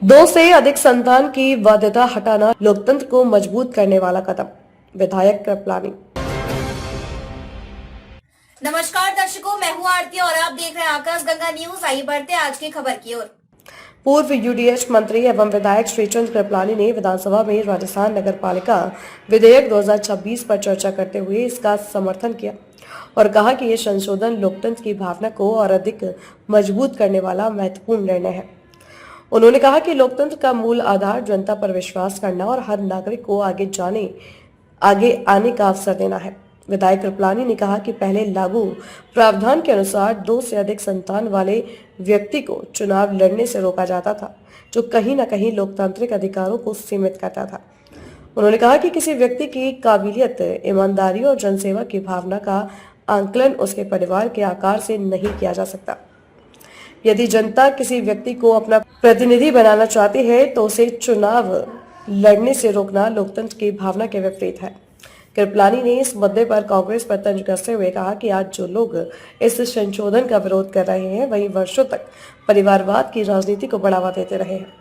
दो से अधिक संतान की वैधता हटाना लोकतंत्र को मजबूत करने वाला कदम, विधायक कृपलानी। नमस्कार दर्शकों, मैं हूं आरती और आप देख रहे हैं आकाशगंगा न्यूज। आइए बढ़ते हैं आज की खबर की ओर। पूर्व यूडीएच मंत्री एवं विधायक श्रीचंद कृपलानी ने विधानसभा में राजस्थान नगरपालिका विधेयक 2026 पर चर्चा करते हुए इसका समर्थन किया और कहा कि ये संशोधन लोकतंत्र की भावना को और अधिक मजबूत करने वाला महत्वपूर्ण निर्णय है। उन्होंने कहा कि लोकतंत्र का मूल आधार जनता पर विश्वास करना और हर नागरिक को आगे आने का अवसर देना है। विधायक कृपलानी ने कहा कि पहले लागू प्रावधान के अनुसार 2 से अधिक संतान वाले व्यक्ति को चुनाव लड़ने से रोका जाता था, जो कहीं न कहीं लोकतांत्रिक अधिकारों को सीमित करता था। उन्होंने कहा कि किसी व्यक्ति की काबिलियत, ईमानदारी और जनसेवा की भावना का आंकलन उसके परिवार के आकार से नहीं किया जा सकता। यदि जनता किसी व्यक्ति को अपना प्रतिनिधि बनाना चाहती है तो उसे चुनाव लड़ने से रोकना लोकतंत्र की भावना के विपरीत है। कृपलानी ने इस मुद्दे पर कांग्रेस पर तंज कसते हुए कहा कि आज जो लोग इस संशोधन का विरोध कर रहे हैं वही वर्षों तक परिवारवाद की राजनीति को बढ़ावा देते रहे हैं।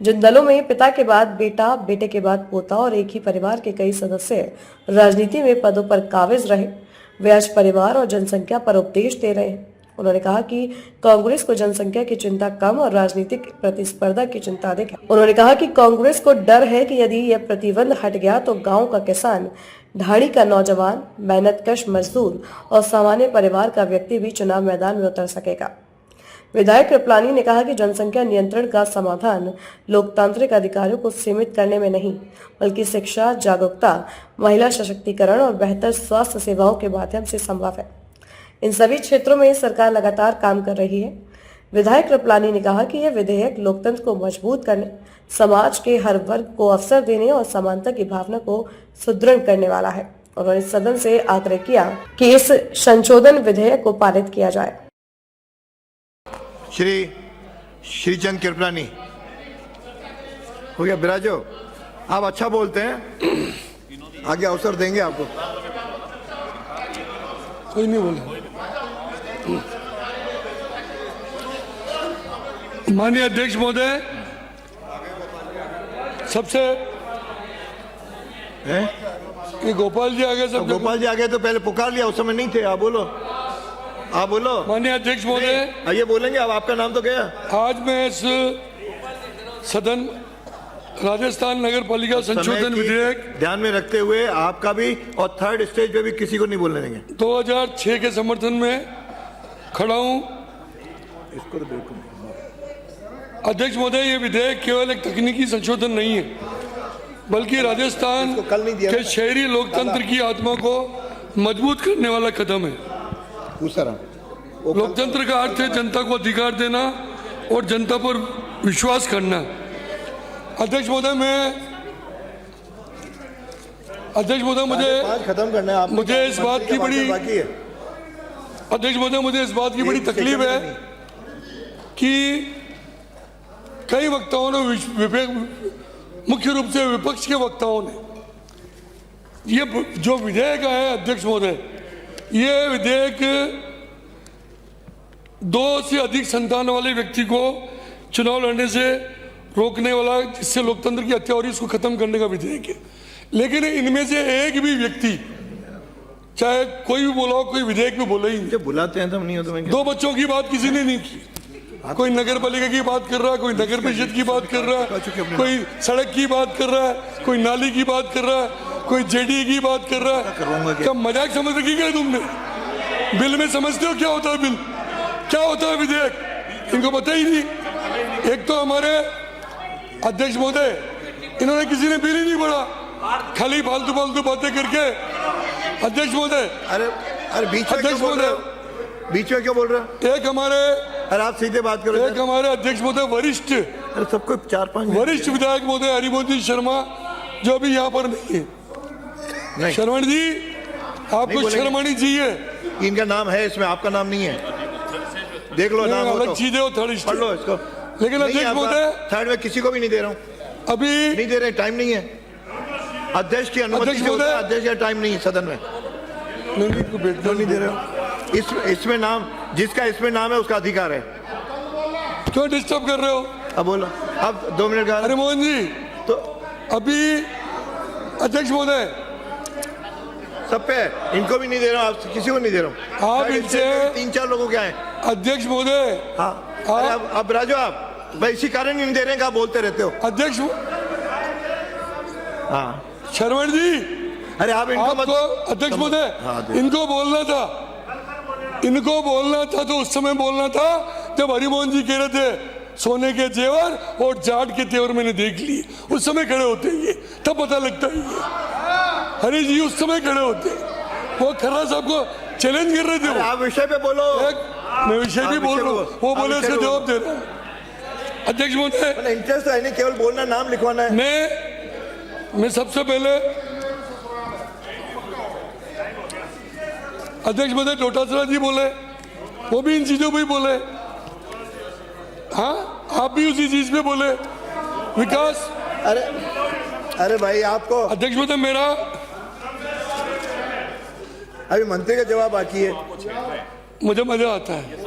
जिन दलों में पिता के बाद बेटा, बेटे के बाद पोता और एक ही परिवार के कई सदस्य राजनीति में पदों पर काबिज रहे, वे आज परिवार और जनसंख्या पर उपदेश दे रहे हैं। उन्होंने कहा कि कांग्रेस को जनसंख्या की चिंता कम और राजनीतिक प्रतिस्पर्धा की चिंता अधिक है। उन्होंने कहा कि कांग्रेस को डर है कि यदि यह प्रतिबंध हट गया तो गांव का किसान, ढाणी का नौजवान, मेहनतकश मजदूर और सामान्य परिवार का व्यक्ति भी चुनाव मैदान में उतर सकेगा। विधायक कृपलानी ने कहा कि जनसंख्या नियंत्रण का समाधान लोकतांत्रिक अधिकारों को सीमित करने में नहीं, बल्कि शिक्षा, जागरूकता, महिला सशक्तिकरण और बेहतर स्वास्थ्य सेवाओं के माध्यम से संभव है। इन सभी क्षेत्रों में सरकार लगातार काम कर रही है। विधायक कृपलानी ने कहा कि यह विधेयक लोकतंत्र को मजबूत करने, समाज के हर वर्ग को अवसर देने और समानता की भावना को सुदृढ़ करने वाला है। उन्होंने सदन से आग्रह किया कि इस संशोधन विधेयक को पारित किया जाए। श्रीचंद कृपलानी हो गया। बिराजो, आप अच्छा बोलते हैं, आगे अवसर देंगे आपको। कोई नहीं बोले। माननीय अध्यक्ष महोदय, सबसे ये गोपाल जी आ गए। सब गोपाल जी आ गए तो पहले पुकार लिया, उस समय नहीं थे। आप बोलो, आप बोलो। माननीय अध्यक्ष महोदय, ये बोलेंगे। अब आपका नाम तो गया। आज मैं इस सदन राजस्थान नगर पालिका संशोधन विधेयक ध्यान में रखते हुए आपका भी और थर्ड स्टेज पे भी किसी को नहीं बोलने देंगे। 2006 के समर्थन में खड़ा हूं। इसको तो बिल्कुल अध्यक्ष महोदय, ये विधेयक केवल एक तकनीकी संशोधन नहीं है, बल्कि राजस्थान के शहरी लोकतंत्र की आत्मा को मजबूत करने वाला कदम है। लोकतंत्र का अर्थ है जनता को अधिकार देना और जनता पर विश्वास करना। अध्यक्ष महोदय, खत्म करना है। मुझे इस बात की बड़ी अध्यक्ष महोदय, मुझे इस बात की बड़ी तकलीफ है कि कई वक्ताओं ने, मुख्य रूप से विपक्ष के वक्ताओं ने, ये जो विधेयक है अध्यक्ष महोदय, ये विधेयक 2 से अधिक संतान वाले व्यक्ति को चुनाव लड़ने से रोकने वाला, जिससे लोकतंत्र की हत्या हो रही है, उसको खत्म करने का विधेयक है। लेकिन इनमें से एक भी व्यक्ति, चाहे कोई भी बोला हो, कोई विधेयक में बोला ही नहीं। जब बुलाते हैं तब नहीं होता। 2 बच्चों की बात किसी ने नहीं की। कोई नगर पालिका की बात कर रहा है, कोई नगर परिषद की बात कर रहा है, कोई सड़क की बात कर रहा है, कोई नाली की बात कर रहा है, कोई जेडी की बात कर रहा है। क्या मजाक समझ रखी क्या तुमने? बिल में समझते हो क्या होता है बिल, क्या होता है विधेयक? इनको पता ही नहीं। एक तो हमारे अध्यक्ष महोदय, इन्होंने किसी ने बिल ही नहीं पढ़ा, खाली फालतू फालतू बातें करके। अध्यक्ष महोदय, अरे बीच में क्यों बोल रहे हो? एक हमारे, अरे आप सीधे बात करो। एक हमारे अध्यक्ष महोदय वरिष्ठ, अरे सबको 4-5 वरिष्ठ विधायक महोदय हरिमोहन शर्मा, जो अभी यहाँ पर नहीं है। शर्मण जी, आपको शर्मणी जी है, इनका नाम है इसमें, आपका नाम नहीं है। देख लो नाम, अलग चीजें हो, थर्ड पढ़ लो इसको। लेकिन अध्यक्ष महोदय, थर्ड में किसी को भी नहीं दे रहा हूँ, अभी नहीं दे रहे, टाइम नहीं है। अध्यक्ष की अनुमति से होता है, अध्यक्ष का टाइम नहीं है सदन में। नहीं दे रहे हो। इसमें नाम, जिसका इसमें नाम है उसका अधिकार है। क्यों डिस्टर्ब कर रहे हो? अब बोलो। अब 2 मिनट का अरे मोहन जी, तो अभी अध्यक्ष महोदय, सब पे इनको भी नहीं दे रहा हूँ, आप किसी को नहीं दे रहा हूँ। आप इनसे 3-4 लोगों के आए। अध्यक्ष महोदय, हाँ अरे अब राजू आप भाई इसी कारण नहीं दे रहे हैं, आप बोलते रहते हो। अध्यक्ष हाँ शरवण जी, अरे आप इनको आपको अध्यक्ष हाँ, महोदय इनको बोलना था तो उस समय बोलना था जब हरिमोहन जी कह रहे थे सोने के जेवर और जाट के तेवर मैंने देख लिए, उस समय खड़े होते हैं ये, तब पता लगता है ये। हरी जी उस समय खड़े होते, वो खर्रा साहब को चैलेंज कर रहे थे। आप विषय पे बोलो। मैं विषय भी बोल रहा हूँ, वो बोले उसका जवाब दे रहा हूँ। अध्यक्ष महोदय, इंटरेस्ट है नहीं, केवल बोलना, नाम लिखवाना है। मैं सबसे पहले अध्यक्ष महोदय डोटासरा जी बोले, वो भी इन चीजों पे ही बोले। हाँ, आप भी उसी चीज पे बोले, विकास। अरे भाई आपको अध्यक्ष महोदय, मेरा अभी मंत्री का जवाब बाकी है, मुझे मजा आता है।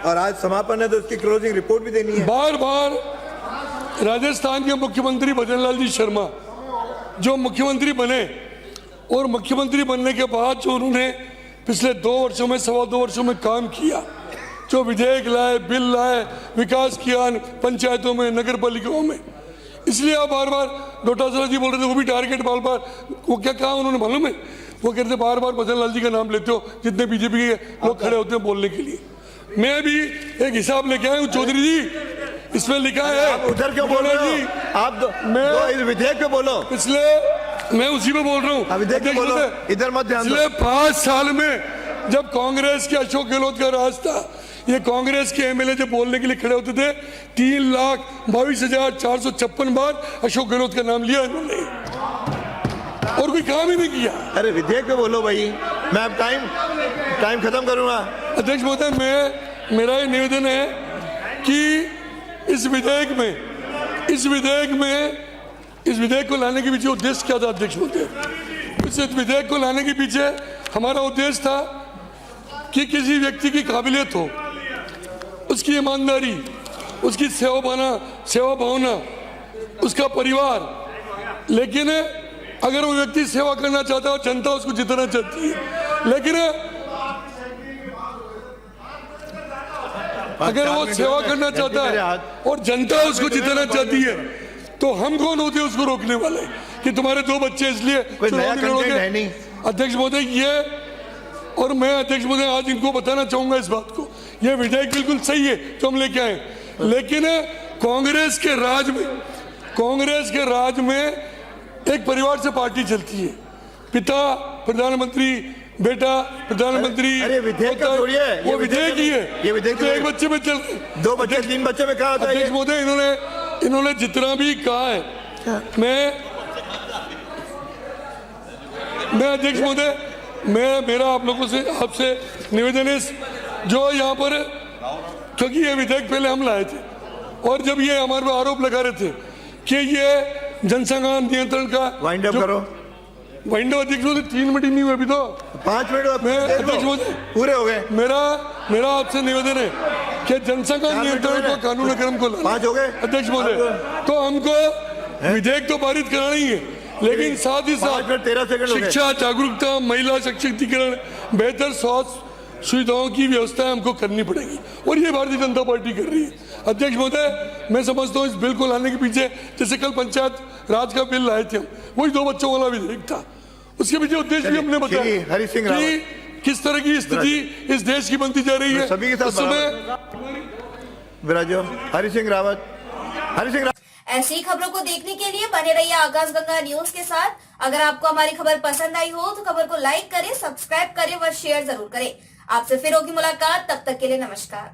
और आज समापन है तो उसकी क्लोजिंग रिपोर्ट भी देनी है। बार बार राजस्थान के मुख्यमंत्री भजनलाल जी शर्मा जो मुख्यमंत्री बने और मुख्यमंत्री बनने के बाद जो उन्होंने पिछले 2 वर्षों में, 2.25 वर्षों में काम किया, जो विधेयक लाए, बिल लाए, विकास किया पंचायतों में, नगर पालिकाओं में, इसलिए आप बार बार डोटासरा जी बोल रहे थे, वो भी टारगेट बार वो क्या कहा उन्होंने मालूम है? वो कहते बार बार भजनलाल जी का नाम लेते हो, जितने बीजेपी के लोग खड़े होते हैं बोलने के लिए। मैं भी एक हिसाब लेके आया हूँ चौधरी जी, इसमें लिखा है। आप उधर क्यों बोल रहे हो? आप मैं इस विधेयक पे बोलो। पिछले मैं उसी पे बोल रहा हूँ, इधर मत ध्यान दो। पिछले 5 साल में जब कांग्रेस के अशोक गहलोत का राज था, ये कांग्रेस के एमएलए जब बोलने के लिए खड़े होते थे, 3,22,456 बार अशोक गहलोत का नाम लिया इन्होंने और कोई काम ही नहीं किया। अरे विधेयक पे बोलो भाई, मैं अब टाइम खत्म करूंगा। अध्यक्ष महोदय, मेरा ये निवेदन है कि इस विधेयक को लाने के पीछे उद्देश्य क्या था? अध्यक्ष महोदय, इस विधेयक को लाने के पीछे हमारा उद्देश्य था कि किसी व्यक्ति की काबिलियत हो, उसकी ईमानदारी, उसकी सेवा भावना, उसका परिवार, लेकिन अगर वो व्यक्ति सेवा करना चाहता है और जनता उसको जिताना चाहती है, लेकिन अगर वो सेवा करना चाहता है और जनता उसको जिताना चाहती है, तो हम कौन होते हैं उसको रोकने वाले कि तुम्हारे 2 बच्चे इसलिए चुनाव नहीं लड़ोगे? अध्यक्ष महोदय, ये और मैं अध्यक्ष महोदय आज इनको बताना चाहूंगा इस बात को, ये विधेयक बिल्कुल सही है जो हम लेके आए, लेकिन कांग्रेस के राज में एक परिवार से पार्टी चलती है, पिता प्रधानमंत्री, बेटा प्रधानमंत्री। अरे विधेयक का थोड़ी है, वो विधेयक ही है। ये विधेयक तो एक बच्चे में चल 2 बच्चे 3 बच्चे में कहा होता है। अध्यक्ष महोदय, इन्होंने जितना भी कहा है, मैं अध्यक्ष महोदय, मेरा आप लोगों से आपसे निवेदन है, जो यहाँ पर, क्योंकि ये विधेयक पहले हम लाए थे और जब ये हमारे पर आरोप लगा रहे थे कि ये जनसंख्या नियंत्रण का वाइंड अप करो। वाइंड अप अध्यक्ष महोदय, 3 मिनट नहीं हुए अभी तो 5 मिनट मैं अध्यक्ष महोदय पूरे हो गए। मेरा आपसे निवेदन है कि जनसंख्या नियंत्रण को कानून क्रम को 5 हो गए अध्यक्ष महोदय, तो हमको विधेयक तो पारित कराना ही है, लेकिन साथ ही साथ 13 सेकंड शिक्षा, जागरूकता, महिला सशक्तिकरण, बेहतर स्वास्थ्य सुविधाओं की व्यवस्था हमको करनी पड़ेगी और ये भारतीय जनता पार्टी कर रही है। अध्यक्ष महोदय, मैं समझता हूँ इस बिल को लाने के पीछे, जैसे कल पंचायत राज का बिल लाए थे हम, वही 2 बच्चों वाला विधेयक था, उसके पीछे उद्देश्य भी हमने बताया हरि सिंह कि किस तरह की स्थिति इस देश की बनती जा रही है। सभी के साथ विराजो हरि सिंह रावत। ऐसी खबरों को देखने के लिए बने रहिए आकाशगंगा न्यूज के साथ। अगर आपको हमारी खबर पसंद आई हो तो खबर को लाइक करें, सब्सक्राइब करें व शेयर जरूर करें। आपसे फिर होगी मुलाकात, तब तक के लिए नमस्कार।